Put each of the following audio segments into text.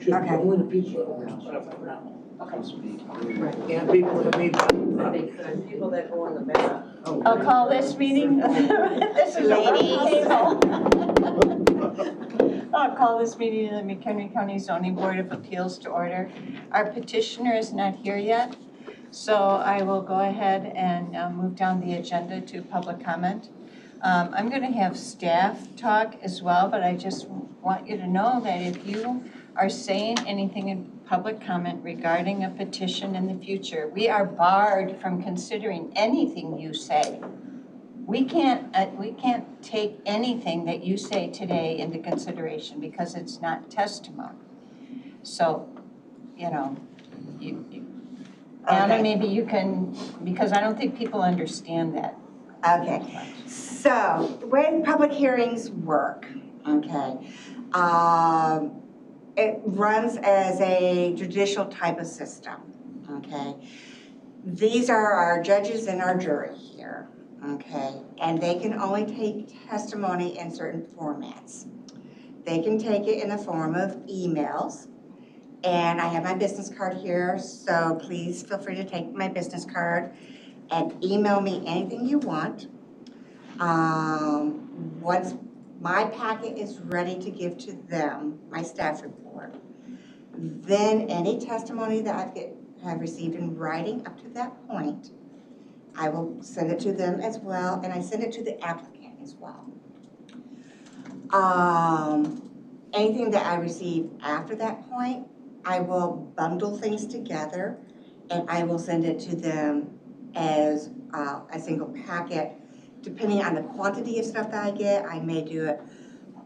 Should Okay. only the people Okay. speak. Can't people that meet. People that go on the map. I'll call this meeting, this is a rough table. I'll call this meeting of the McHenry County Zoning Board of Appeals to order. Our petitioner is not here yet, so I will go ahead and move down the agenda to public comment. I'm going to have staff talk as well, but I just want you to know that if you are saying anything in public comment regarding a petition in the future, we are barred from considering anything you say. We can't take anything that you say today into consideration because it's not testimony. So, you know, Anna, Okay. maybe you can, because I don't think people understand that. Okay, so the way public hearings work, okay, it runs as a judicial type of system, okay? These are our judges and our jury here, okay? And they can only take testimony in certain formats. They can take it in the form of emails, and I have my business card here, so please feel free to take my business card and email me anything you want. Once my packet is ready to give to them, my staff report, then any testimony that I have received in writing up to that point, I will send it to them as well, and I send it to the applicant as well. Anything that I receive after that point, I will bundle things together and I will send it to them as a single packet. Depending on the quantity of stuff that I get, I may do it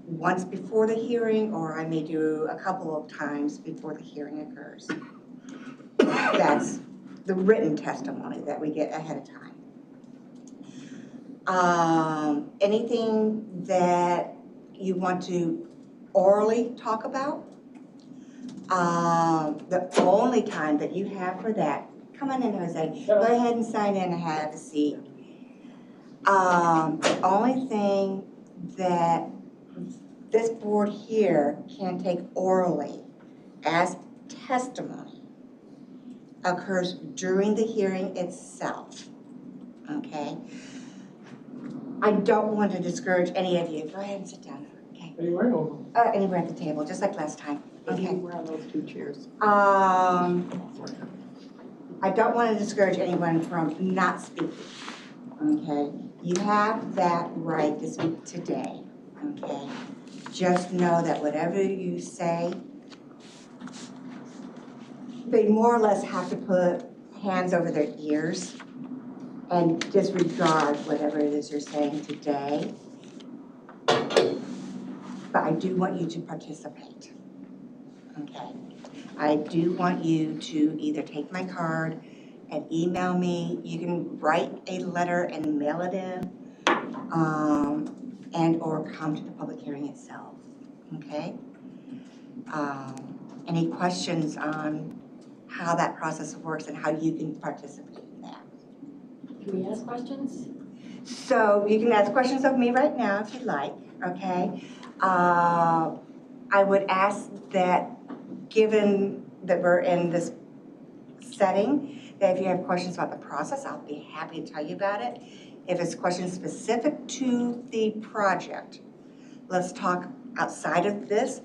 once before the hearing, or I may do a couple of times before the hearing occurs. That's the written testimony that we get ahead of time. Anything that you want to orally talk about, the only time that you have for that, come on in, Jose, go ahead and sign in and have a seat. The only thing that this board here can take orally as testimony occurs during the hearing itself, okay? I don't want to discourage any of you. Go ahead and sit down, okay? Anywhere at the table, just like last time, okay? Anywhere on those two chairs. I don't want to discourage anyone from not speaking, okay? You have that right to speak today, okay? Just know that whatever you say, they more or less have to put hands over their ears and disregard whatever it is you're saying today. But I do want you to participate, okay? I do want you to either take my card and email me. You can write a letter and mail it in, and or come to the public hearing itself, okay? Any questions on how that process works and how you can participate in that? Can we ask questions? So you can ask questions of me right now if you'd like, okay? I would ask that, given that we're in this setting, that if you have questions about the process, I'll be happy to tell you about it. If it's questions specific to the project, let's talk outside of this.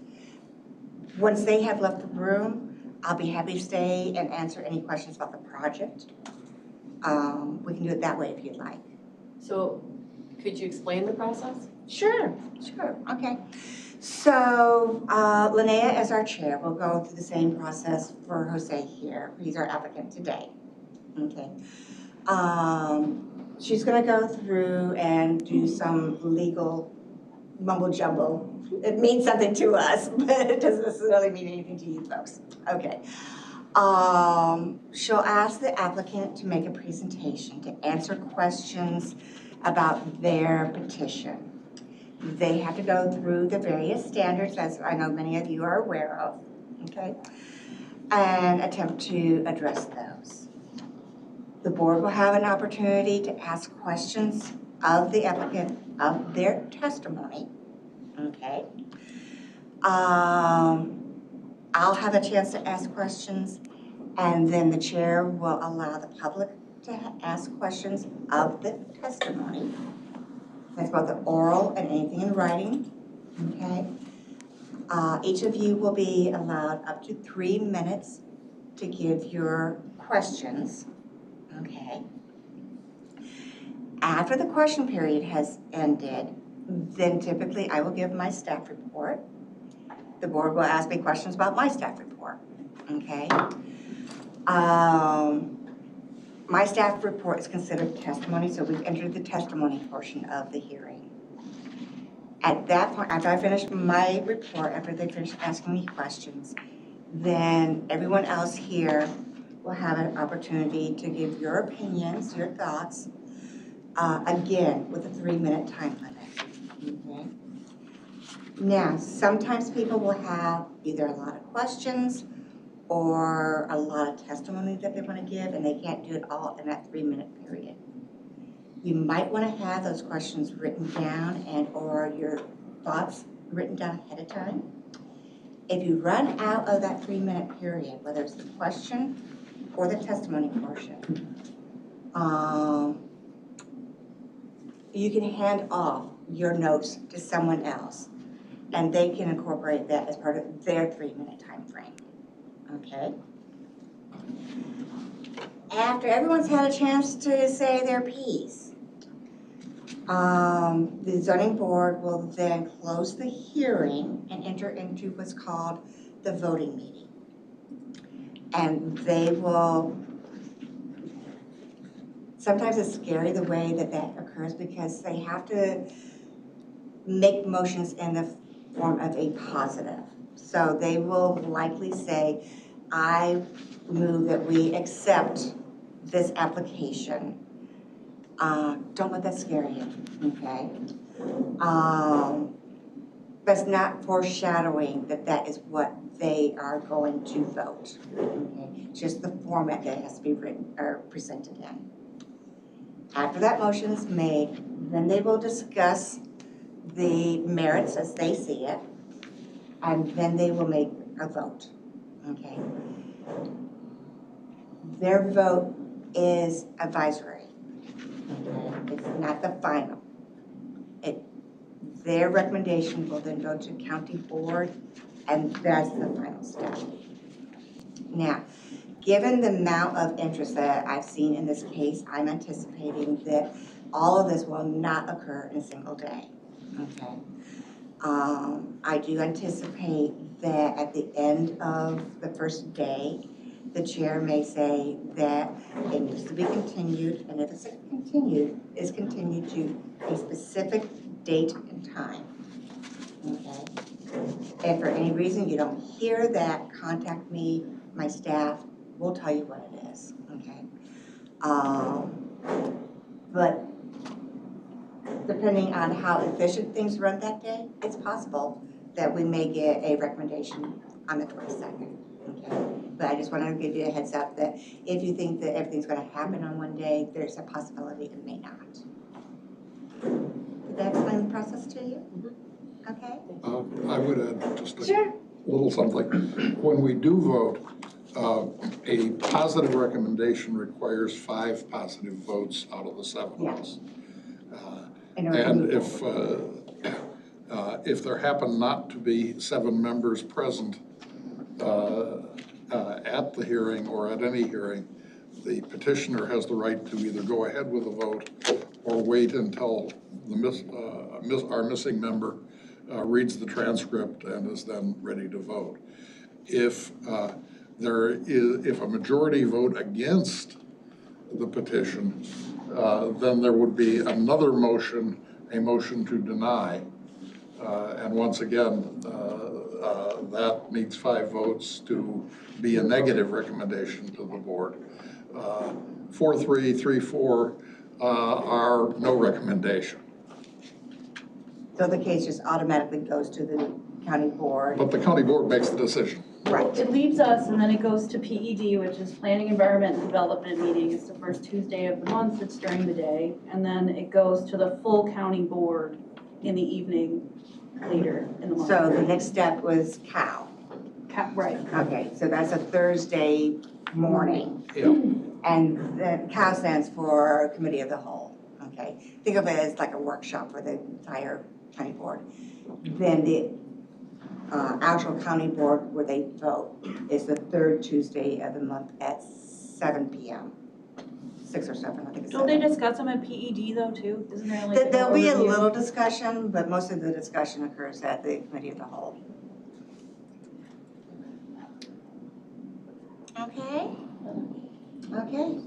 Once they have left the room, I'll be happy to stay and answer any questions about the project. We can do it that way if you'd like. So, could you explain the process? Sure, okay. So Linnea, as our chair, will go through the same process for Jose here. He's our applicant today, okay. She's gonna go through and do some legal mumbo jumbo. It means something to us, but it doesn't necessarily mean anything to you folks, okay. She'll ask the applicant to make a presentation to answer questions about their petition. They have to go through the various standards, as I know many of you are aware of, okay, and attempt to address those. The board will have an opportunity to ask questions of the applicant of their testimony, okay. I'll have a chance to ask questions, and then the chair will allow the public to ask questions of the testimony. That's both the oral and anything in writing, okay? Each of you will be allowed up to 3 minutes to give your questions, okay? After the question period has ended, then typically I will give my staff report. The board will ask me questions about my staff report, okay? My staff report is considered testimony, so we've entered the testimony portion of the hearing. At that point, after I finish my report, after they finish asking me questions, then everyone else here will have an opportunity to give your opinions, your thoughts, again, with a 3-minute time limit, okay? Now, sometimes people will have either a lot of questions or a lot of testimony that they want to give, and they can't do it all in that 3-minute period. You might want to have those questions written down and or your thoughts written down ahead of time. If you run out of that 3-minute period, whether it's the question or the testimony portion, you can hand off your notes to someone else, and they can incorporate that as part of their 3-minute time frame. Okay? After everyone's had a chance to say their piece, the zoning board will then close the hearing and enter into what's called the voting meeting. And they will, sometimes it's scary the way that that occurs because they have to make motions in the form of a positive. So they will likely say, I move that we accept this application. Don't let that scare you, okay? That's not foreshadowing that that is what they are going to vote, okay? Just the format that has to be written or presented in. After that motion is made, then they will discuss the merits as they see it, and then they will make a vote, okay? Their vote is advisory, okay? It's not the final. Their recommendation will then go to county board, and that's the final step. Now, given the amount of interest that I've seen in this case, I'm anticipating that all of this will not occur in a single day, okay? I do anticipate that at the end of the first day, the chair may say that it needs to be continued, and if it's continued, is continued to a specific date and time, okay? If for any reason you don't hear that, contact me, my staff, we'll tell you what it is, okay? But depending on how efficient things run that day, it's possible that we may get a recommendation on the 22nd, okay? But I just wanted to give you a heads up that if you think that everything's gonna happen on one day, there's a possibility it may not. Did that explain the process to you? Okay? I would add just a Sure. little something. When we do vote, a positive recommendation requires 5 positive votes out of the 7 of us. In order to move And forward. if there happen not to be 7 members present at the hearing or at any hearing, the petitioner has the right to either go ahead with a vote or wait until our missing member reads the transcript and is then ready to vote. If if a majority vote against the petition, then there would be another motion, a motion to deny. And once again, that needs 5 votes to be a negative recommendation to the board. 4-3, 3-4 are no recommendation. So the case just automatically goes to the county board. But the county board makes the decision. Right. It leaves us and then it goes to PED, which is Planning Environment and Development meeting. It's the first Tuesday of the month, it's during the day. And then it goes to the full county board in the evening later in the month. So the next step was COW. Right. Okay, so that's a Thursday morning. Yeah. And then COW stands for Committee of the Whole, okay? Think of it as like a workshop for the entire county board. Then the actual county board where they vote is the third Tuesday of the month at 7 p.m. 6 or 7, I think it's Don't 7. they discuss them at PED though too? Isn't there like? an There'll be a overview? little discussion, but most of the discussion occurs at the Committee of the Whole. Okay? Okay.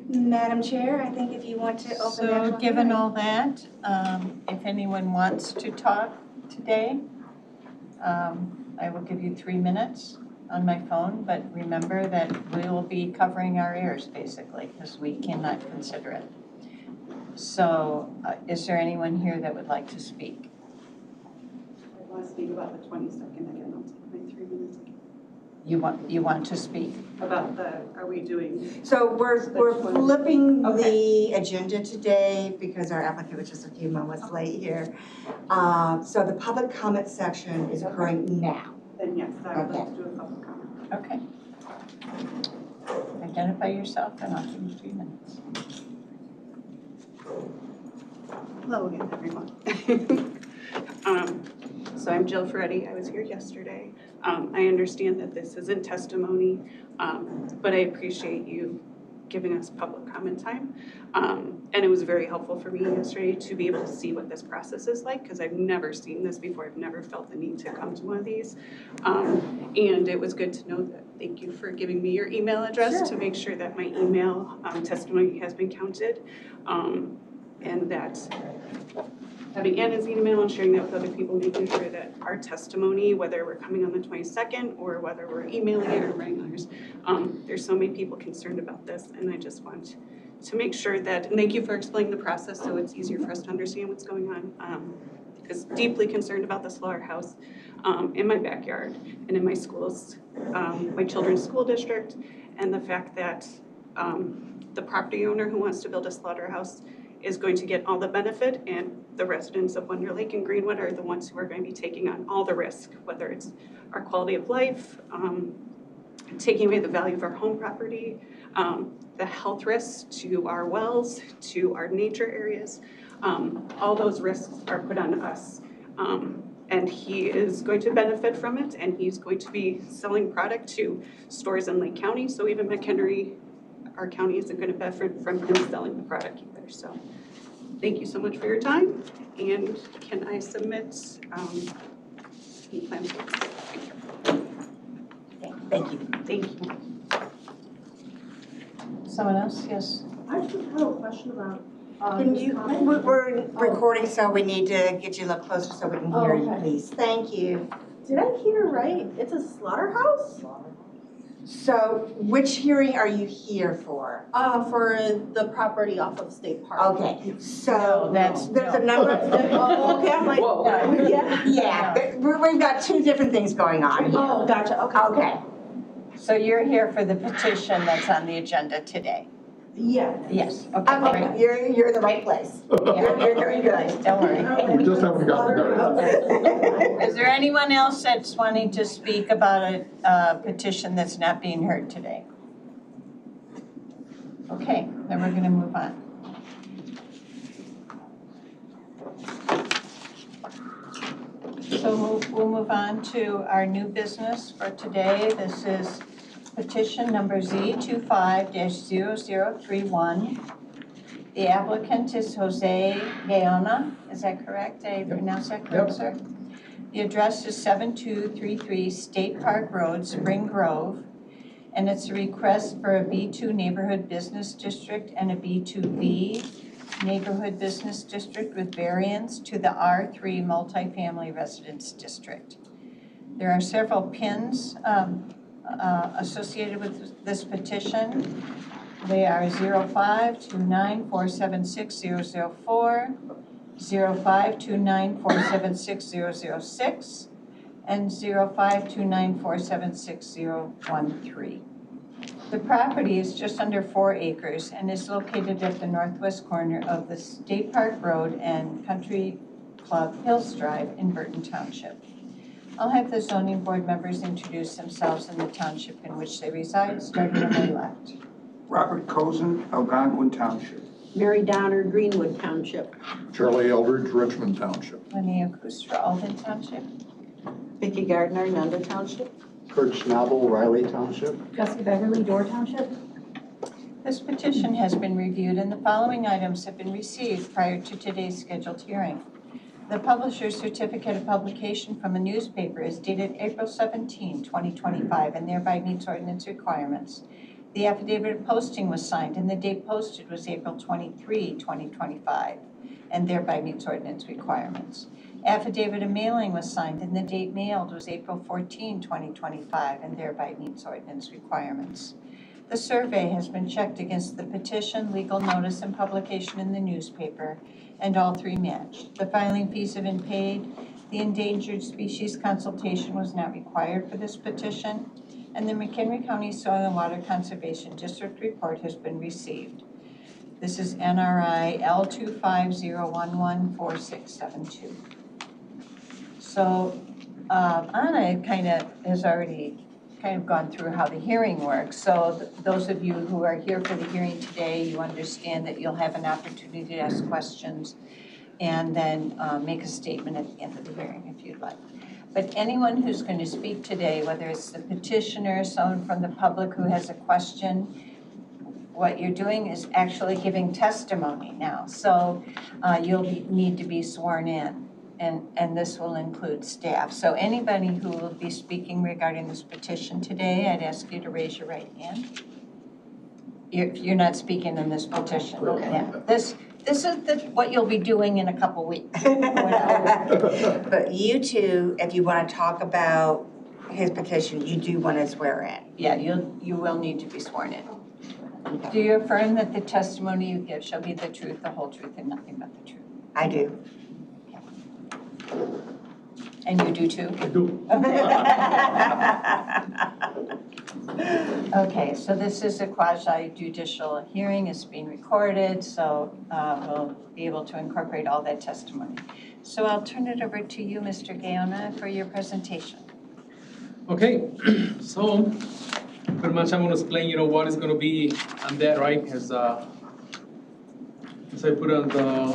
Madam Chair, I think if you want to open the actual So given hearing. all that, if anyone wants to talk today, I will give you 3 minutes on my phone, but remember that we will be covering our ears basically, because we cannot consider it. So is there anyone here that would like to speak? I want to speak about the 22nd again, I'll take my 3 minutes again. You want to speak? About the, are we doing, So we're Which one? flipping the Okay. agenda today because our applicant was just a few moments late here. So the public comment section is occurring now. then yes, I would like Okay. to do a public comment. Okay. Identify yourself and I'll give you 3 minutes. Hello again, everyone. So I'm Jill Ferretti, I was here yesterday. I understand that this isn't testimony, but I appreciate you giving us public comment time. And it was very helpful for me yesterday to be able to see what this process is like, because I've never seen this before. I've never felt the need to come to one of these. And it was good to know that, thank you for giving me your email address to make sure that my email testimony has been counted. And that having Anna's email and sharing that with other people, making sure that our testimony, whether we're coming on the 22nd or whether we're emailing it or writing letters, there's so many people concerned about this, and I just want to make sure that, and thank you for explaining the process so it's easier for us to understand what's going on. Because deeply concerned about the slaughterhouse in my backyard and in my schools, my children's school district, and the fact that the property owner who wants to build a slaughterhouse is going to get all the benefit, and the residents of Wonder Lake and Greenwood are the ones who are going to be taking on all the risk, whether it's our quality of life, taking away the value of our home property, the health risks to our wells, to our nature areas. All those risks are put on us. And he is going to benefit from it, and he's going to be selling product to stores in Lake County, so even McHenry, our county isn't going to benefit from him selling the product either. So thank you so much for your time, and can I submit any plans? Thank you. Thank you. Someone else? Yes. I just have a question about, Can this you, comment. we're recording, so we need to get you a little closer so we can hear you, okay. please. Thank you. Did I hear right? It's a slaughterhouse? So which hearing are you here for? For the property off of State Park. Okay, so that's- there's a number, Oh, okay, I'm like, yeah. yeah, we've got two different things going on here. Oh, gotcha, okay. Okay, So you're here for the petition that's on the agenda today? Yeah. Yes. Okay, okay, great. you're in the right place. You're doing good. Don't worry. We just haven't gotten there. Is there anyone else that's wanting to speak about a petition that's not being heard today? Okay, then we're gonna move on. So we'll move on to our new business for today. This is petition number Z25-0031. The applicant is Jose Gaona, is that correct? Did I pronounce that correct, sir? The address is 7233 State Park Road, Spring Grove, and it's a request for a B2 Neighborhood Business District and a B2B Neighborhood Business District with variance to the R3 Multifamily Residence District. There are several pins associated with this petition. They are 0529476004, 0529476006, and 0529476013. The property is just under 4 acres and is located at the northwest corner of the State Park Road and Country Club Hills Drive in Burton Township. I'll have the zoning board members introduce themselves and the township in which they reside, starting on my left. Robert Cozen, Algonquin Township. Mary Donner, Greenwood Township. Charlie Eldridge, Richmond Township. Linnea Kustra, Alden Township. Vicki Gardner, Nunda Township. Kurt Schnabel, Riley Township. Jesse Beverly, Door Township. This petition has been reviewed and the following items have been received prior to today's scheduled hearing. The publisher's certificate of publication from a newspaper is dated April 17, 2025, and thereby meets ordinance requirements. The affidavit of posting was signed and the date posted was April 23, 2025, and thereby meets ordinance requirements. Affidavit of mailing was signed and the date mailed was April 14, 2025, and thereby meets ordinance requirements. The survey has been checked against the petition, legal notice, and publication in the newspaper, and all three matched. The filing fees have been paid. The endangered species consultation was not required for this petition, and the McHenry County Soil and Water Conservation District report has been received. This is NRI L250114672. So Anna has already gone through how the hearing works. So those of you who are here for the hearing today, you understand that you'll have an opportunity to ask questions and then make a statement at the end of the hearing if you'd like. But anyone who's going to speak today, whether it's the petitioner, someone from the public who has a question, what you're doing is actually giving testimony now. So you'll need to be sworn in. And this will include staff. So anybody who will be speaking regarding this petition today, I'd ask you to raise your right hand. You're not speaking in this petition. Okay. Yeah. This is what you'll be doing in a couple weeks. But you two, if you want to talk about his petition, you do want to swear in. Yeah, you will need to be sworn in. Do you affirm that the testimony you give shall be the truth, the whole truth, and nothing but the truth? I do. And you do too? I do. Okay, so this is a quasi judicial hearing, it's being recorded, so we'll be able to incorporate all that testimony. So I'll turn it over to you, Mr. Gaona, for your presentation. Okay, so pretty much I'm going to explain, what is going to be on that, right? As I put on the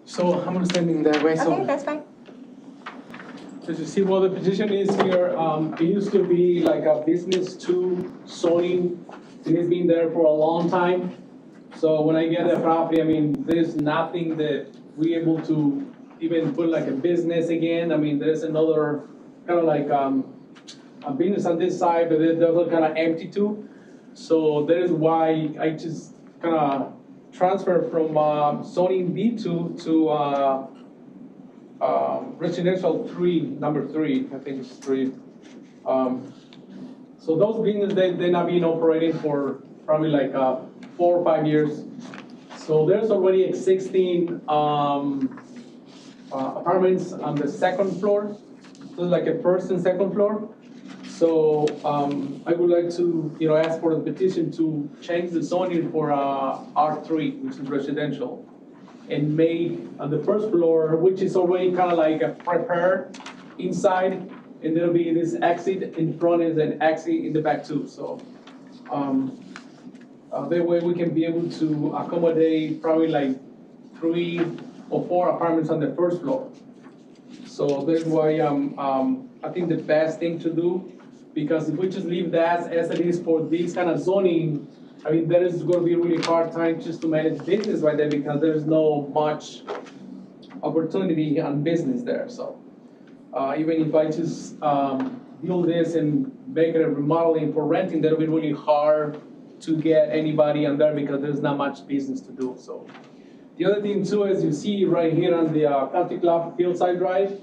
So I'm understanding that way. So Okay, that's fine. So you see what the petition is here, it used to be like a business to zoning, and it's been there for a long time. So when I get the property, there's nothing that we able to even put like a business again. There's another kind of like a business on this side, but they're kind of empty too. So that is why I just kind of transferred from zoning B2 to residential 3, number 3, I think it's 3. So those businesses, they're not been operating for probably like 4 or 5 years. So there's already existing apartments on the second floor. So like a first and second floor. So I would like to, ask for the petition to change the zoning for R3, which is residential, and made on the first floor, which is already kind of like a prepared inside, and there'll be this exit in front and an exit in the back too. So that way we can be able to accommodate probably like 3 or 4 apartments on the first floor. So that's why I think the best thing to do, because if we just leave that as it is for this kind of zoning, there is going to be a really hard time just to manage business right there, because there's no much opportunity on business there. So even if I just build this and make it a remodeling for renting, that'll be really hard to get anybody on there because there's not much business to do. So the other thing too is you see right here on the Country Club Hillside Drive,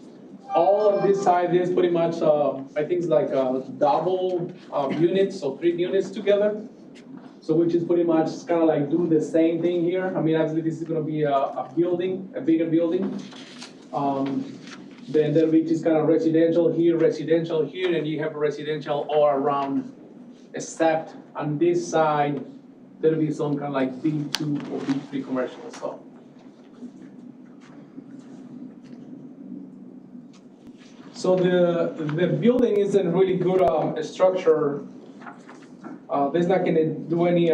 all of this side is pretty much, I think it's like a double unit, so 3 units together. So which is pretty much kind of like do the same thing here. Obviously this is going to be a building, a bigger building. Then there'll be just kind of residential here, and you have residential all around, except on this side, there'll be some kind of like B2 or B3 commercial, so. So the building isn't really good structure. There's not gonna do any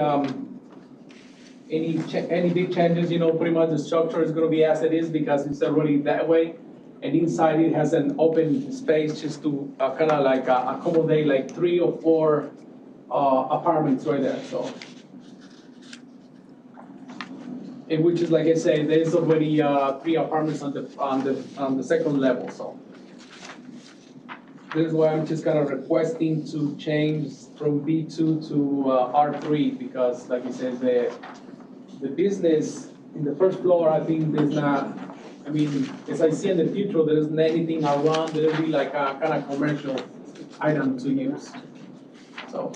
big changes, you know, pretty much the structure is gonna be as it is because it's already that way. And inside it has an open space just to kind of like accommodate like 3 or 4 apartments right there, so. And which is, like I say, there's already 3 apartments on the second level, so. This is why I'm just kind of requesting to change from B2 to R3, because like you said, the business in the first floor, I think there's not, I mean, as I see in the future, there isn't anything around, there'll be like a kind of commercial item to use, so.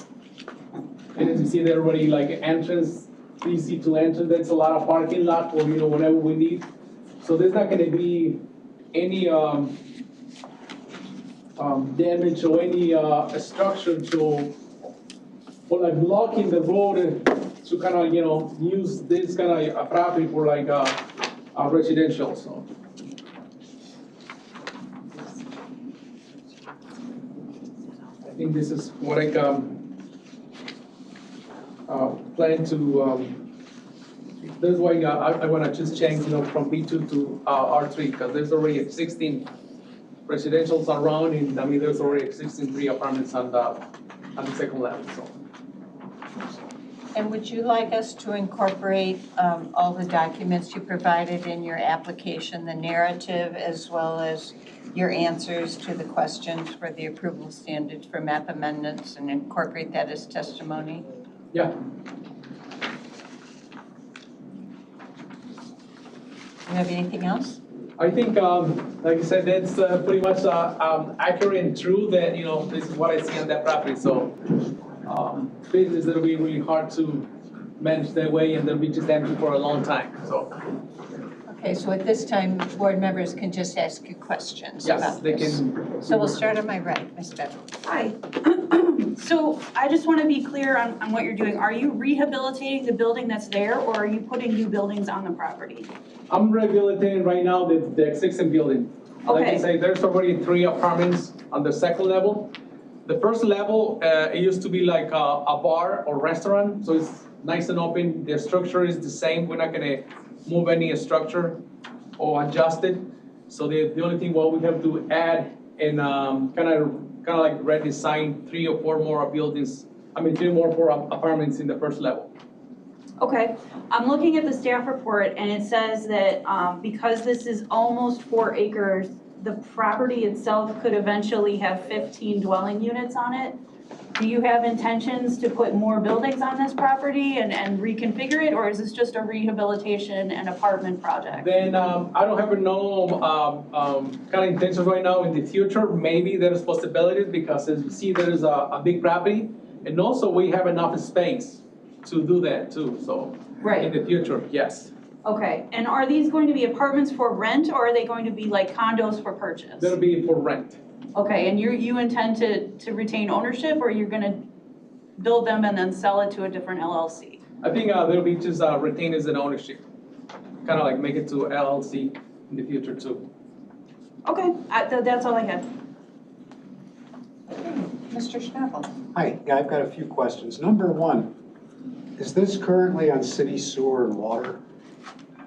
And as you see, there already like entrance, easy to enter, there's a lot of parking lot for, you know, whatever we need. So there's not gonna be any damage or any structure to, or like blocking the road to kind of, you know, use this kind of property for like residential, so. I think this is what I plan to, that's why I want to just change, you know, from B2 to R3, because there's already existing residentials around, and I mean, there's already existing 3 apartments on the second level, so. And would you like us to incorporate all the documents you provided in your application, the narrative, as well as your answers to the questions for the approval standards for map amendments, and incorporate that as testimony? Yeah. Do you have anything else? I think, like I said, that's pretty much accurate and true that, you know, this is what I see on that property. So business that'll be really hard to manage that way, and they'll be just empty for a long time, so. Okay, so at this time, board members can just ask you questions Yes, about they this. can. So we'll start on my right, Ms. Beverly. Hi. So I just want to be clear on what you're doing. Are you rehabilitating the building that's there, or are you putting new buildings on the property? I'm rehabilitating right now the existing building. Like I Okay. say, there's already 3 apartments on the second level. The first level, it used to be like a bar or restaurant, so it's nice and open. The structure is the same. We're not gonna move any structure or adjust it. So the only thing, what we have to add and kind of like redesign 3 or 4 more buildings. I mean, 3 more 4 apartments in the first level. Okay, I'm looking at the staff report, and it says that because this is almost 4 acres, the property itself could eventually have 15 dwelling units on it. Do you have intentions to put more buildings on this property and reconfigure it, or is this just a rehabilitation and apartment project? Then I don't have no kind of intentions right now. In the future, maybe there's possibilities, because as you see, there's a big property, and also we have enough space to do that too, so. Right. In the future, yes. Okay, and are these going to be apartments for rent, or are they going to be like condos for purchase? That'll be for rent. Okay, and you intend to retain ownership, or you're gonna build them and then sell it to a different LLC? I think there'll be just retained as an ownership, kind of like make it to LLC in the future too. Okay, that's all I had. Mr. Schnabel. Hi, yeah, I've got a few questions. Number 1, is this currently on city sewer and water?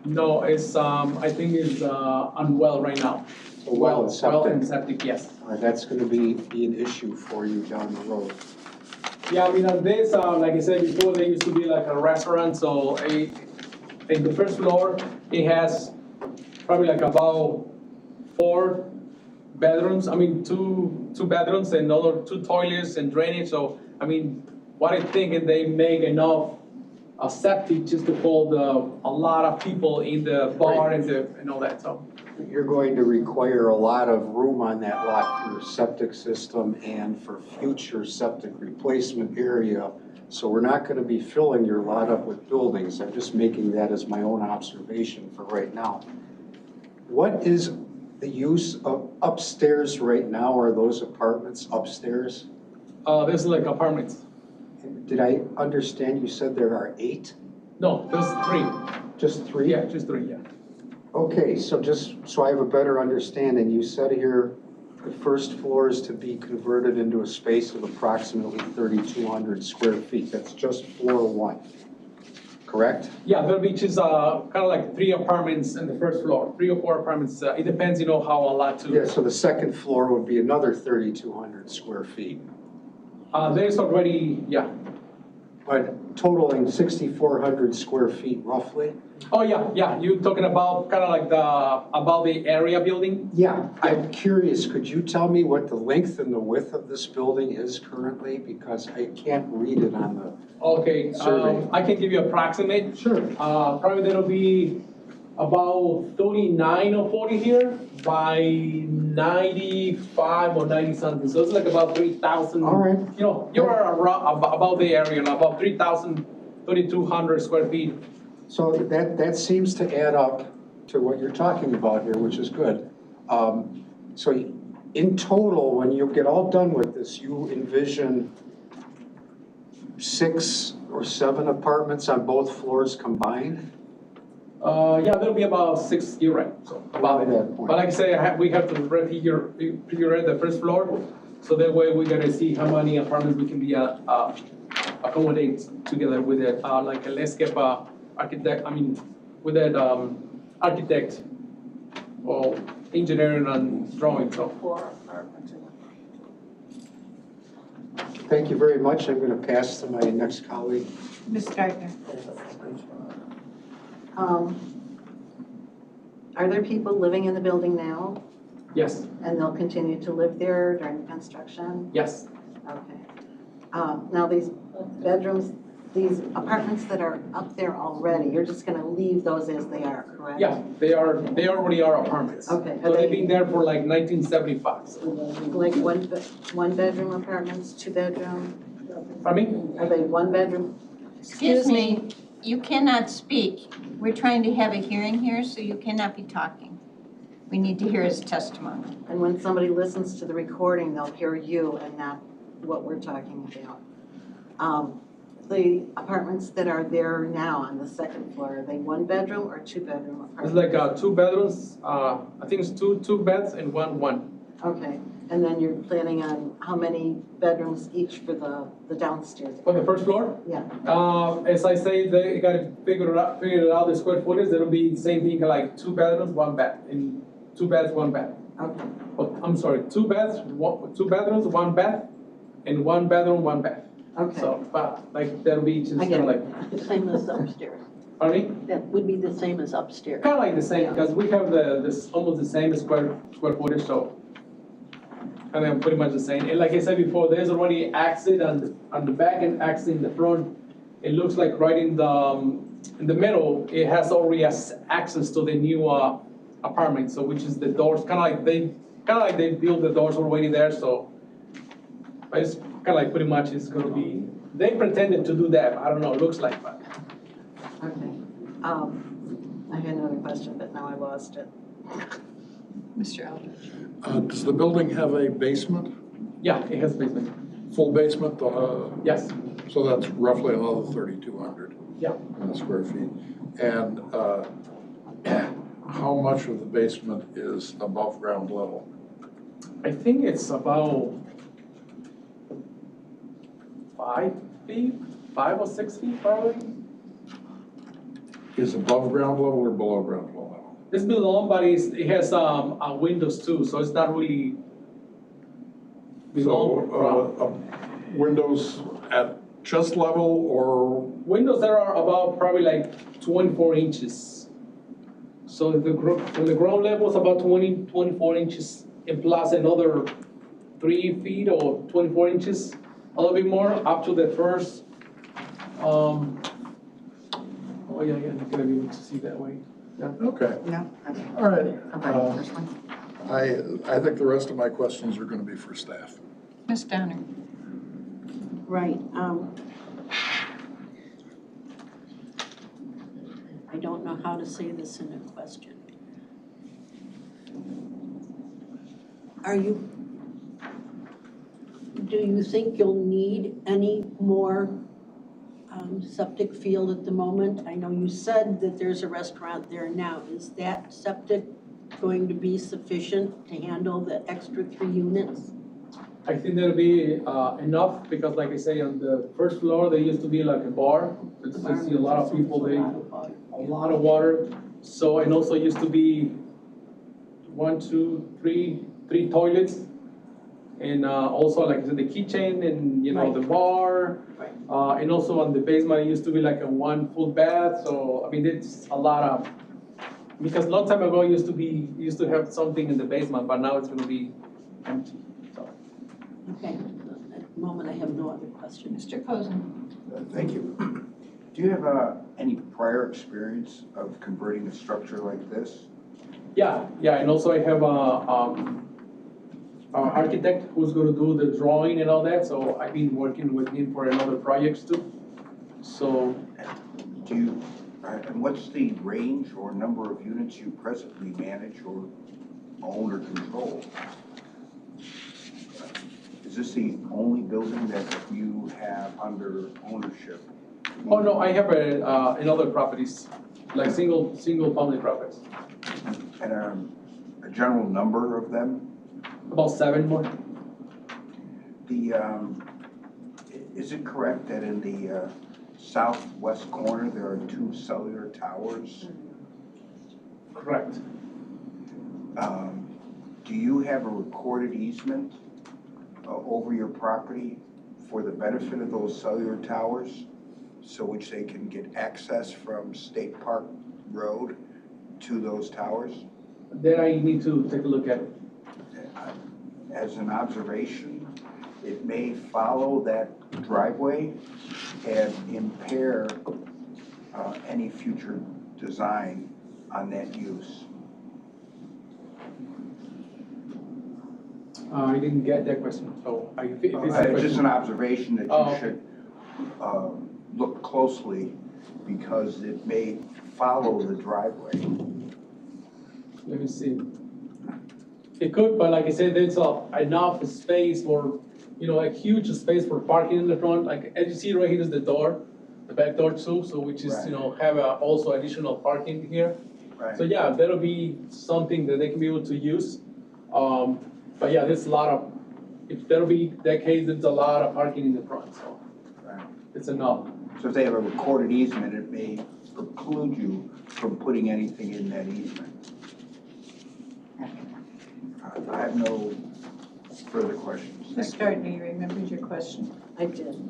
No, it's I think it's on well right now. So well and septic? Well and septic, yes. All right, that's gonna be an issue for you down the road. Yeah, I mean, on this, like I said before, there used to be like a restaurant, so in the first floor, it has probably like about 4 bedrooms, I mean, two bedrooms and another 2 toilets and drainage, so, I mean, what I think is they make enough septic just to hold a lot of people in the bar and all that, so. You're going to require a lot of room on that lot for septic system and for future septic replacement area. So we're not gonna be filling your lot up with buildings. I'm just making that as my own observation for right now. What is the use of upstairs right now, are those apartments upstairs? There's like apartments. Did I understand you said there are 8? No, there's 3. Just 3? Yeah, just 3, yeah. Okay, so just so I have a better understanding, you said here the first floor is to be converted into a space of approximately 3,200 square feet. That's just floor 1, correct? Yeah, there be just kind of like 3 apartments in the first floor, 3 or 4 apartments. It depends, you know, how a lot to. Yeah, so the second floor would be another 3,200 square feet. There's already, yeah. But totaling 6,400 square feet roughly? Oh, yeah, you're talking about kind of like about the area building? Yeah, I'm curious, could you tell me what the length and the width of this building is currently? Because I can't read it on the Okay, survey. I can give you approximate. Sure. Probably that'll be about 39 or 40 here by 95 or 90 something. So it's like about 3,000. All right. You know, you're around, about the area, about 3,000, 3,200 square feet. So that seems to add up to what you're talking about here, which is good. So in total, when you get all done with this, you envision 6 or 7 apartments on both floors combined? Yeah, there'll be about 6, you're right, so about At it. that point. But like I say, we have to figure the first floor, so that way we're gonna see how many apartments we can be accommodate together with it, like a landscape architect, with that architect or engineering and drawing, so. Thank you very much. I'm going to pass to my next colleague. Ms. Gardner? Are there people living in the building now, Yes, and they'll continue to live there during construction? yes, Okay. Now, these bedrooms, these apartments that are up there already, you're just gonna leave those as they are, correct? yeah, they already are apartments. Okay, So are they've they been there for like 1975. like one bedroom apartments, 2 bedroom? Pardon me? Are they 1 bedroom? Excuse me, you cannot speak. We're trying to have a hearing here, so you cannot be talking. We need to hear his testimony. And when somebody listens to the recording, they'll hear you and not what we're talking about. The apartments that are there now on the second floor, are they 1 bedroom or 2 bedroom It's apartments? like 2 bedrooms, I think it's two beds and one. Okay, and then you're planning on how many bedrooms each for the downstairs? For the first floor? Yeah, As I say, they gotta figure it out, the square footage, it'll be the same thing, like 2 bedrooms, 1 bath, and 2 beds, 1 bath. okay, Oh, I'm sorry, 2 beds, 2 bedrooms, 1 bath, and 1 bedroom, 1 bath. okay. So, but like, that'll be just I kind of get it. like, The same as upstairs. pardon me? That would be the same as upstairs. Kind of like the same, because we have this, almost the same square footage, so. And then pretty much the same, and like I said before, there's already exit on the back and exit in the front. It looks like right in the middle, it has already access to the new apartment, so which is the doors, kind of like they built the doors already there, so. But it's kind of like pretty much it's gonna be, they pretended to do that, I don't know, it looks like, but. Okay. I had another question, but now I lost it. Mr. Eldridge? Does the building have a basement, Yeah, it has basement, full basement? yes, So that's roughly another 3,200 yeah. square feet. And how much of the basement is above ground level? I think it's about 5 feet, 5 or 6 feet probably. Is above ground level or below ground level? It's below, but it has windows too, so it's not really below ground. So windows at chest level or? Windows that are about probably like 24 inches. So from the ground level is about 24 inches, and plus another 3 feet or 24 inches, a little bit more, up to the first. Oh yeah, you're not gonna be able to see that way. Yeah. Okay, No? Okay. all right. Okay, first one. I think the rest of my questions are going to be for staff. Ms. Downer? Right. I don't know how to say this in a question. Do you think you'll need any more septic field at the moment? I know you said that there's a restaurant there now. Is that septic going to be sufficient to handle the extra 3 units? I think that'll be enough, because like I say, on the first floor, there used to be like a bar. You see a lot of people, a lot of water. So, and also used to be 1, 2, 3 toilets. And also, like I said, the kitchen and, you know, the bar. And also on the basement, it used to be like a 1 full bath. So, I mean, it's a lot of, because a long time ago, it used to have something in the basement, but now it's gonna be empty, so. Okay, at the moment I have no other questions. Mr. Cozen? Thank you. Do you have any prior experience of converting a structure like this? Yeah, and also I have our architect who's gonna do the drawing and all that, so I've been working with him for another projects too. So. Do you, and what's the range or number of units you presently manage or own or control? Is this the only building that you have under ownership? Oh, no, I have in other properties, like single family properties. And a general number of them? About 7 more. Is it correct that in the southwest corner, there are 2 cellular towers? Correct. Do you have a recorded easement over your property for the benefit of those cellular towers, so which they can get access from State Park Road to those towers? Then I need to take a look at it. As an observation, it may follow that driveway and impair any future design on that use. I didn't get that question, so if it's a It's question. just an observation that Oh, you okay. should look closely, because it may follow the driveway. Let me see. It could, but like I said, there's enough space for, you know, a huge space for parking in the front. Like, as you see right here is the door, the back door too, so which is, you know, have also additional parking here. Right. So yeah, that'll be something that they can be able to use. But yeah, there's a lot of, if that'll be that case, there's a lot of parking in the front, so it's enough. So if they have a recorded easement, it may preclude you from putting anything in that easement. I have no further questions. Ms. Gardner, you remembered your question? I did.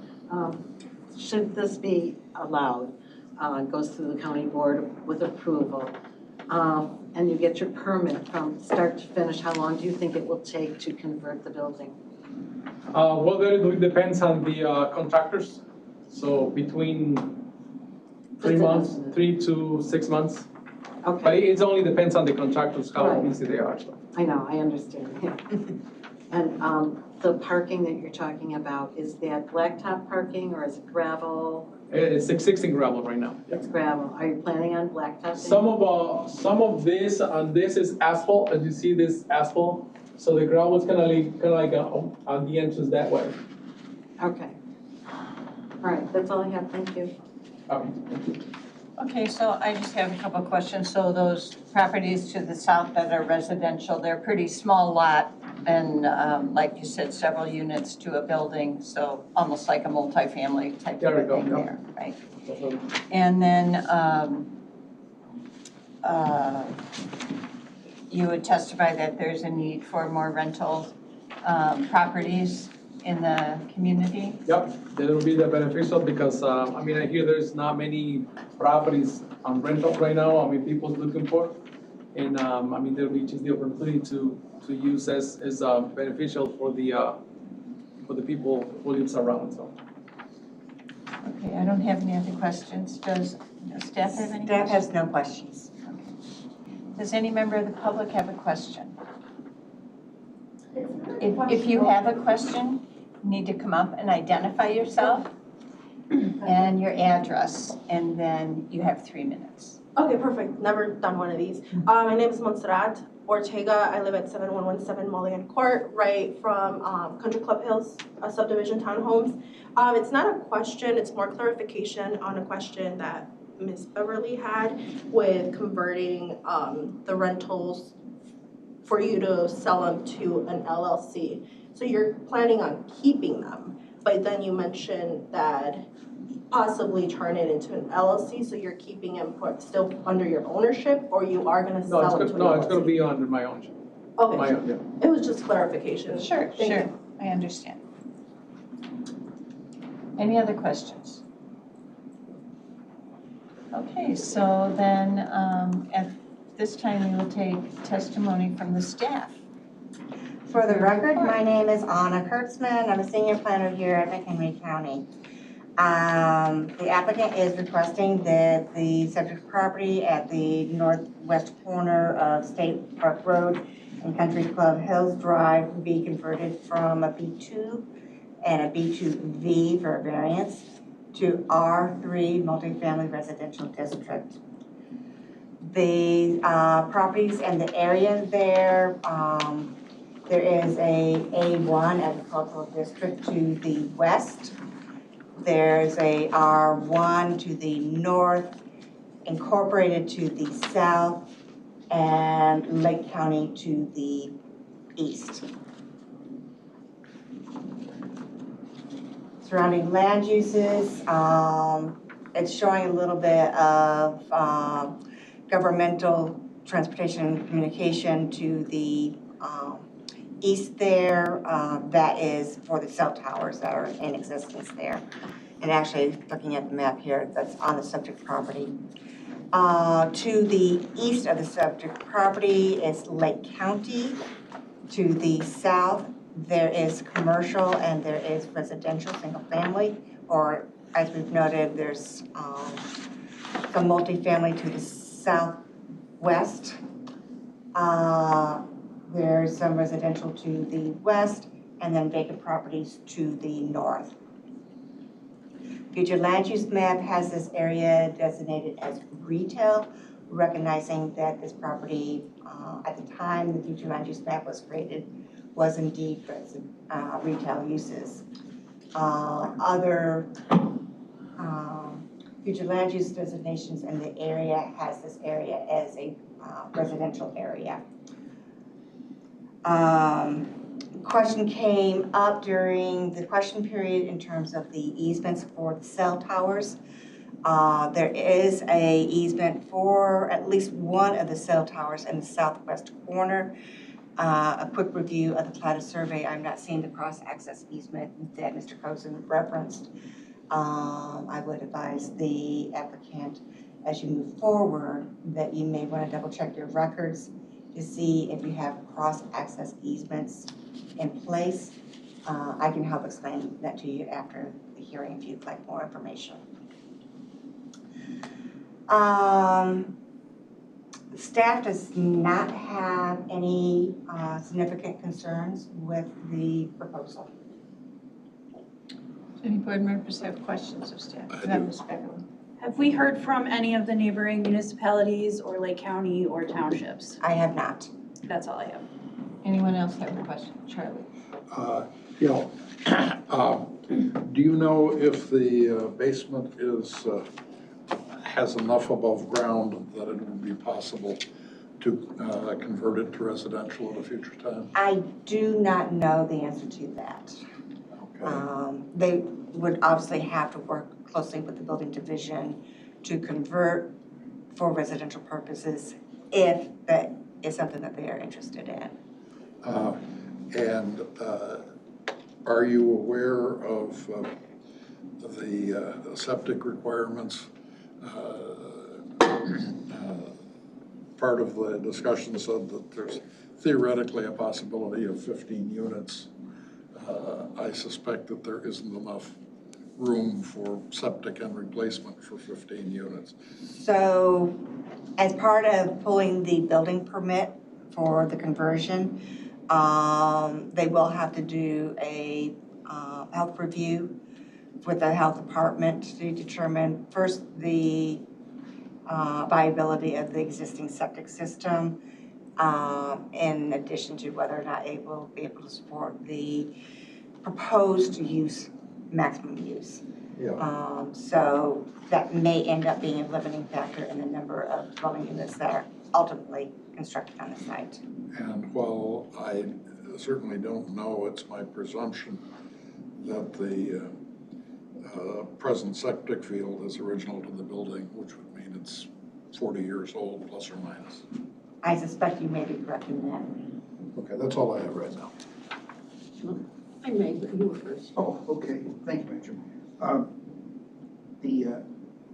Should this be allowed, it goes through the county board with approval, and you get your permit from start to finish, how long do you think it will take to convert the building? Well, that depends on the contractors. So between 3 months, 3 to 6 months. Okay. But it only depends on the contractors, how Right. busy they are, so. I know, I understand, yeah. And the parking that you're talking about, is that blacktop parking or is it gravel? It's existing gravel right now. Yeah. It's gravel. Are you planning on blacktop? Some of this, and this is asphalt, as you see this asphalt. So the gravel is kind of like on the entrance that way. Okay. All right, that's all I have, thank you. Okay, so I just have a couple of questions. So those properties to the south that are residential, they're pretty small lot and like you said, several units to a building, so almost like a multifamily type There we of go, thing yeah. there, right? And then you would testify that there's a need for more rental properties in the community? Yep, that will be the beneficial because, I mean, I hear there's not many properties on rental right now, I mean, people's looking for. And, I mean, there'll be just the opportunity to use as beneficial for the people who lives around, so. Okay, I don't have any other questions. Does staff have any questions? Staff has no questions. Does any member of the public have a question? If you have a question, you need to come up and identify yourself and your address, and then you have 3 minutes. Okay, perfect. Never done one of these. My name is Montserrat. Ortega. I live at 7117 Mulligan Court, right from Country Club Hills, a subdivision townhomes. It's not a question, it's more clarification on a question that Ms. Beverly had with converting the rentals for you to sell them to an LLC. So you're planning on keeping them, but then you mentioned that possibly turn it into an LLC, so you're keeping them still under your ownership, or you are gonna sell them to an LLC? No, it's gonna be under my ownership. Okay, My own, yeah. it was just clarification. Sure, Thank sure, you. I understand. Any other questions? Okay, so then, at this time, we will take testimony from the staff. For the record, my name is Anna Kurtzman. I'm a senior planner here at McHenry County. The applicant is requesting that the subject property at the northwest corner of State Park Road and Country Club Hills Drive be converted from a B2 and a B2V for a variance to R3 multifamily residential district. The properties and the area there, there is a A1 agricultural district to the west. There's a R1 to the north, incorporated to the south, and Lake County to the east. Surrounding land uses, it's showing a little bit of governmental transportation and communication to the east there. That is for the cell towers that are in existence there. And actually, looking at the map here, that's on the subject property. To the east of the subject property is Lake County. To the south, there is commercial and there is residential, single family, or as we've noted, there's some multifamily to the southwest. There's some residential to the west, and then vacant properties to the north. Future land use map has this area designated as retail, recognizing that this property, at the time the future land use map was created, was indeed retail uses. Other future land use designations in the area has this area as a residential area. Question came up during the question period in terms of the easements for the cell towers. There is a easement for at least one of the cell towers in the southwest corner. A quick review of the platted survey, I'm not seeing the cross-access easement that Mr. Cozen referenced. I would advise the applicant, as you move forward, that you may want to double check your records to see if you have cross-access easements in place. I can help explain that to you after the hearing if you'd like more information. Staff does not have any significant concerns with the proposal. Do any board members have questions of staff? Ms. Beverly. Have we heard from any of the neighboring municipalities or Lake County or townships? I have not. That's all I have. Anyone else have a question? Charlie? Do you know if the basement has enough above ground that it would be possible to convert it to residential at a future time? I do not know the answer to that. Okay. They would obviously have to work closely with the building division to convert for residential purposes if that is something that they are interested in. Are you aware of the septic requirements? Part of the discussion said that there's theoretically a possibility of 15 units. I suspect that there isn't enough room for septic and replacement for 15 units. So as part of pulling the building permit for the conversion, they will have to do a health review with the health department to determine first the viability of the existing septic system, in addition to whether or not it will be able to support the proposed use, maximum use. Yeah. So that may end up being a limiting factor in the number of dwelling units that are ultimately constructed on the site. And while I certainly don't know, it's my presumption that the present septic field is original to the building, which would mean it's 40 years old, plus or minus. I suspect you may be correct in that. Okay, that's all I have right now. I may, but you were first. Oh, okay, thank you, Benjamin.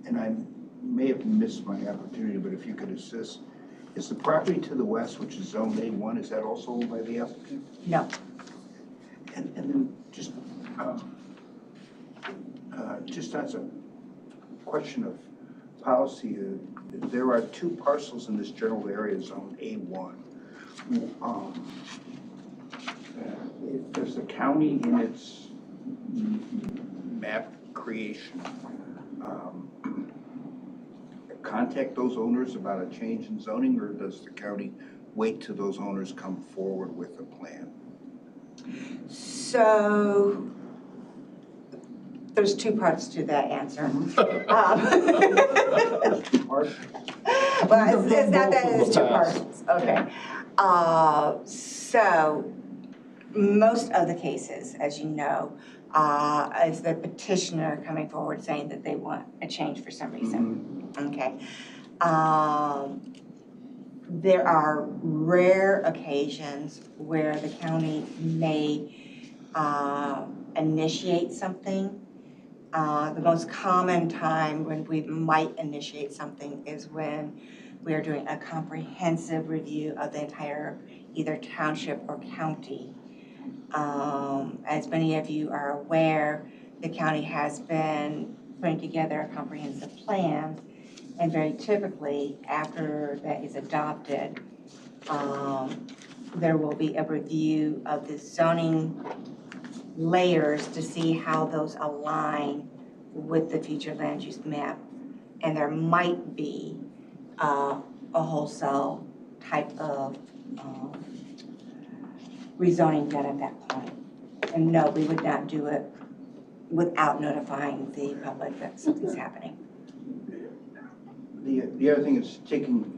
And I may have missed my opportunity, but if you could assist, is the property to the west, which is zone A1, is that also owned by the applicant? No. And then just as a question of policy, there are 2 parcels in this general area, zone A1. Does the county in its map creation contact those owners about a change in zoning, or does the county wait till those owners come forward with a plan? So there's 2 parts to that answer. Well, it's not that it's 2 parts, okay. So most of the cases, as you know, is the petitioner coming forward saying that they want a change for some reason, okay? There are rare occasions where the county may initiate something. The most common time when we might initiate something is when we are doing a comprehensive review of the entire either township or county. As many of you are aware, the county has been putting together a comprehensive plan, and very typically after that is adopted, there will be a review of the zoning layers to see how those align with the future land use map. And there might be a wholesale type of rezoning done at that point. And no, we would not do it without notifying the public that something's happening. The other thing is taking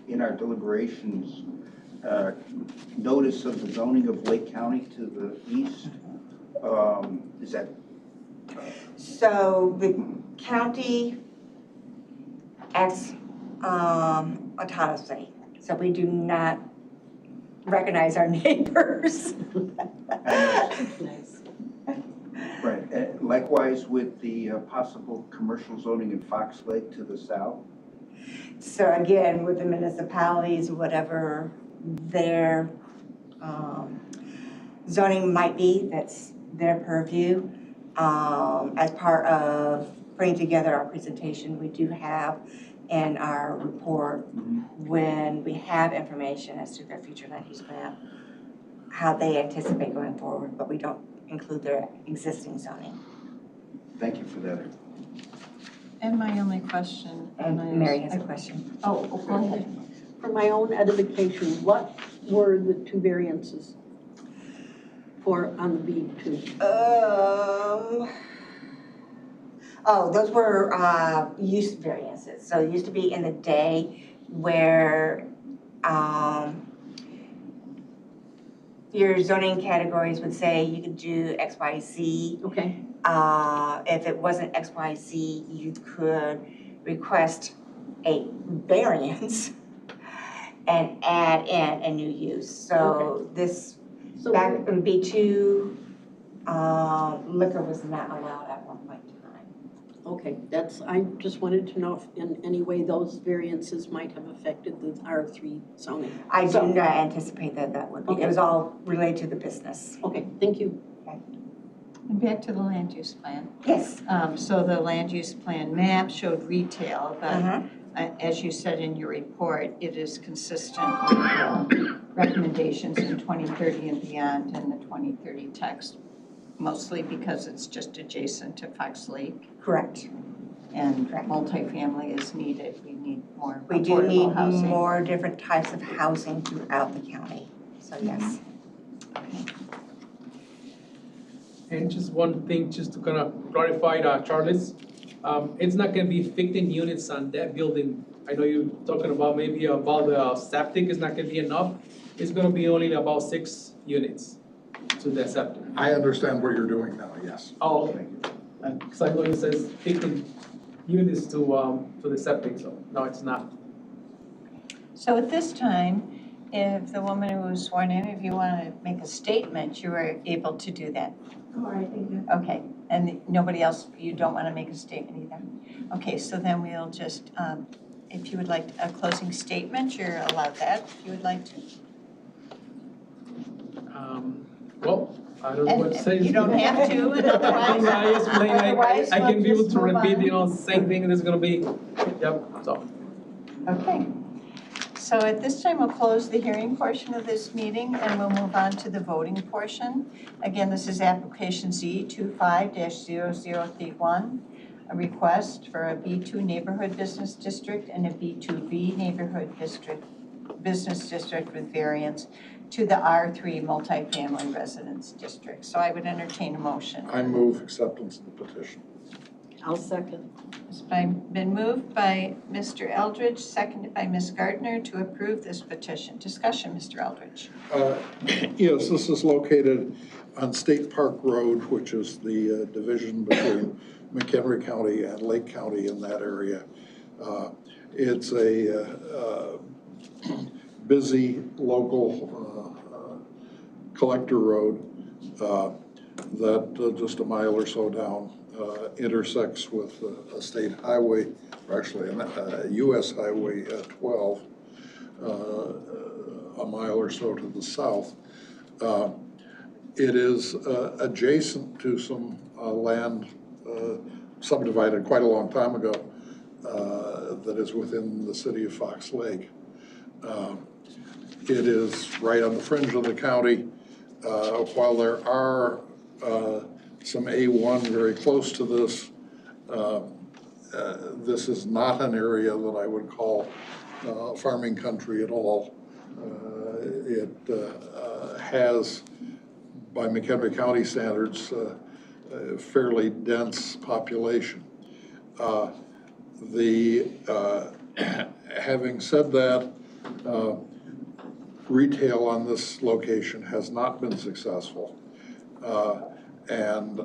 in our deliberations notice of the zoning of Lake County to the east. Is that? So the county acts autonomously, so we do not recognize our neighbors. Nice. Right. Likewise with the possible commercial zoning in Fox Lake to the south. So again, with the municipalities, whatever their zoning might be, that's their purview. As part of putting together our presentation, we do have in our report when we have information as to their future land use map, how they anticipate going forward, but we don't include their existing zoning. Thank you for that. And my only question. And Mary has a question. Oh, go ahead. For my own edification, what were the 2 variances for on the B2? Oh, those were use variances. So it used to be in the day where your zoning categories would say you could do X, Y, Z. Okay. If it wasn't X, Y, Z, you could request a variance and add in a new use. So this, back in B2, liquor was not allowed at one point in time. Okay, I just wanted to know if in any way those variances might have affected the R3 zoning. I do not anticipate that would be. Okay. It was all related to the business. Okay, thank you. And back to the land use plan. Yes. So the land use plan map showed retail, but as you said in your report, it is consistent with recommendations in 2030 and beyond and the 2030 text, mostly because it's just adjacent to Fox Lake. Correct. and multifamily is needed. We need more We do affordable need housing. more different types of housing throughout the county, so yes. And just one thing, just to kind of clarify, Charles, it's not gonna be 15 units on that building. I know you're talking about maybe about the septic is not gonna be enough. It's gonna be only about 6 units to the septic. I understand what you're doing now, yes. Oh, okay. Because I know it says 15 units to the septic, so no, it's not. So at this time, if the woman who was sworn in, if you want to make a statement, you are able to do that. All right, thank you. Okay, and nobody else, you don't want to make a statement either? Okay, so then we'll just, if you would like a closing statement, you're allowed that, if you would like to. Well, I don't know what to say. And you don't have to, and otherwise, I explain, otherwise I can we'll be able just to move repeat, on. you know, the same thing that's gonna be, yep, so. Okay. So at this time, we'll close the hearing portion of this meeting and we'll move on to the voting portion. Again, this is application Z25-0031, a request for a B2 neighborhood business district and a B2B neighborhood business district with variance to the R3 multifamily residence district. So I would entertain a motion. I move acceptance of the petition. I'll second. It's been moved by Mr. Eldridge, seconded by Ms. Gardner to approve this petition. Discussion, Mr. Eldridge. Yes, this is located on State Park Road, which is the division between McHenry County and Lake County in that area. It's a busy local collector road that just a mile or so down intersects with a state highway, or actually a US Highway 12, a mile or so to the south. It is adjacent to some land subdivided quite a long time ago that is within the city of Fox Lake. It is right on the fringe of the county. While there are some A1 very close to this, this is not an area that I would call farming country at all. It has, by McHenry County standards, a fairly dense population. Having said that, retail on this location has not been successful. And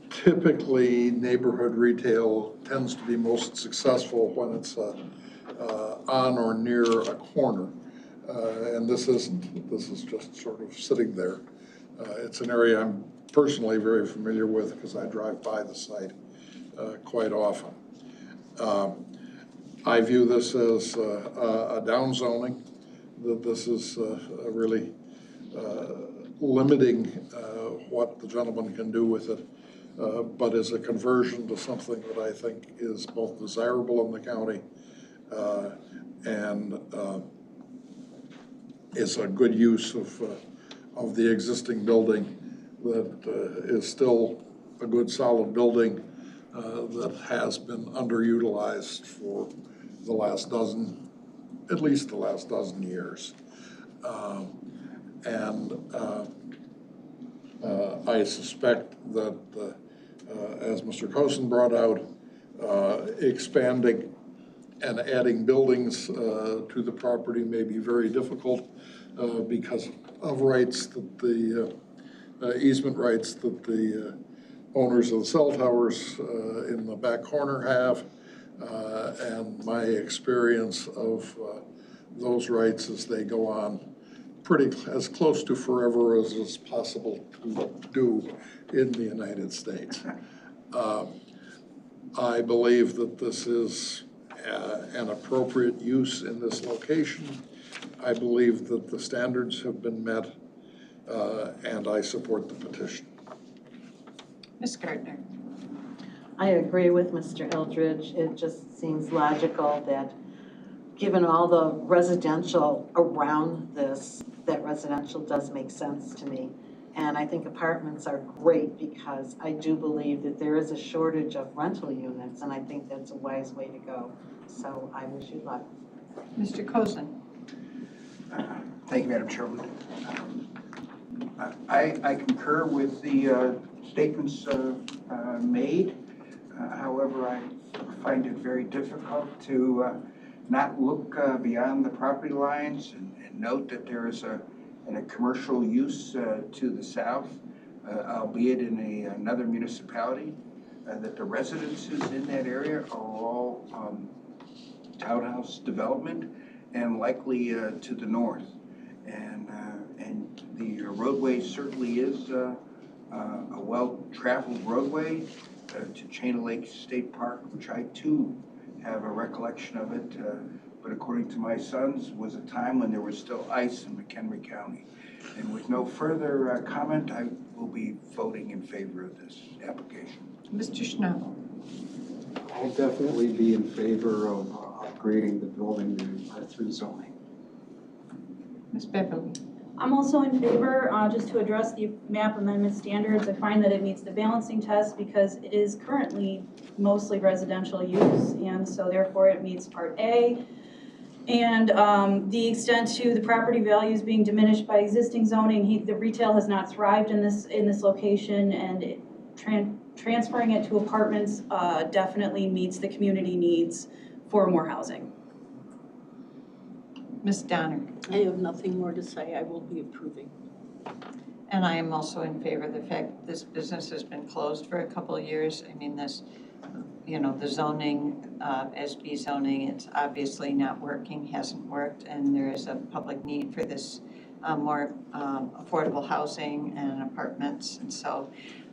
typically neighborhood retail tends to be most successful when it's on or near a corner. And this isn't. This is just sort of sitting there. It's an area I'm personally very familiar with because I drive by the site quite often. I view this as a downzoning, that this is really limiting what the gentleman can do with it, but is a conversion to something that I think is both desirable in the county and is a good use of the existing building that is still a good solid building that has been underutilized for the last dozen, at least the last dozen years. I suspect that, as Mr. Cosin brought out, expanding and adding buildings to the property may be very difficult because of rights that the easement rights that the owners of the cell towers in the back corner have, and my experience of those rights as they go on pretty as close to forever as is possible to do in the United States. I believe that this is an appropriate use in this location. I believe that the standards have been met, and I support the petition. Ms. Gardner. I agree with Mr. Eldridge. It just seems logical that, given all the residential around this, that residential does make sense to me. And I think apartments are great because I do believe that there is a shortage of rental units, and I think that's a wise way to go. So I wish you luck. Mr. Cozen? Thank you, Madam Chairman. I concur with the statements made. However, I find it very difficult to not look beyond the property lines and note that there is a commercial use to the south, albeit in another municipality, that the residences in that area are all townhouse development and likely to the north. And the roadway certainly is a well-traveled roadway to Chain Lake State Park, which I too have a recollection of it, but according to my sons, was a time when there was still ice in McHenry County. And with no further comment, I will be voting in favor of this application. Mr. Schnabel? I'll definitely be in favor of upgrading the building to R3 zoning. Ms. Beverly? I'm also in favor, just to address the map amendment standards. I find that it meets the balancing test because it is currently mostly residential use, and so therefore it meets Part A. And the extent to the property values being diminished by existing zoning, the retail has not thrived in this location, and transferring it to apartments definitely meets the community needs for more housing. Ms. Donner? I have nothing more to say. I will be approving. And I am also in favor of the fact that this business has been closed for a couple of years. I mean, this, you know, the zoning, SB zoning, it's obviously not working, hasn't worked, and there is a public need for this more affordable housing and apartments. And so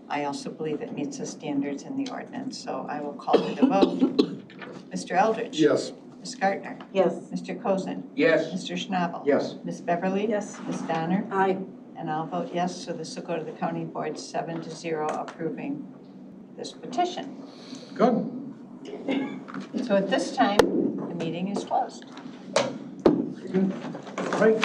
I also believe it meets the standards in the ordinance. So I will call for the vote. Mr. Eldridge? Yes. Ms. Gardner? Yes. Mr. Cozen? Yes. Mr. Schnabel? Yes. Ms. Beverly? Yes. Ms. Donner? Aye. And I'll vote yes, so this will go to the county board 7-0 approving this petition. Good. So at this time, the meeting is closed. Right.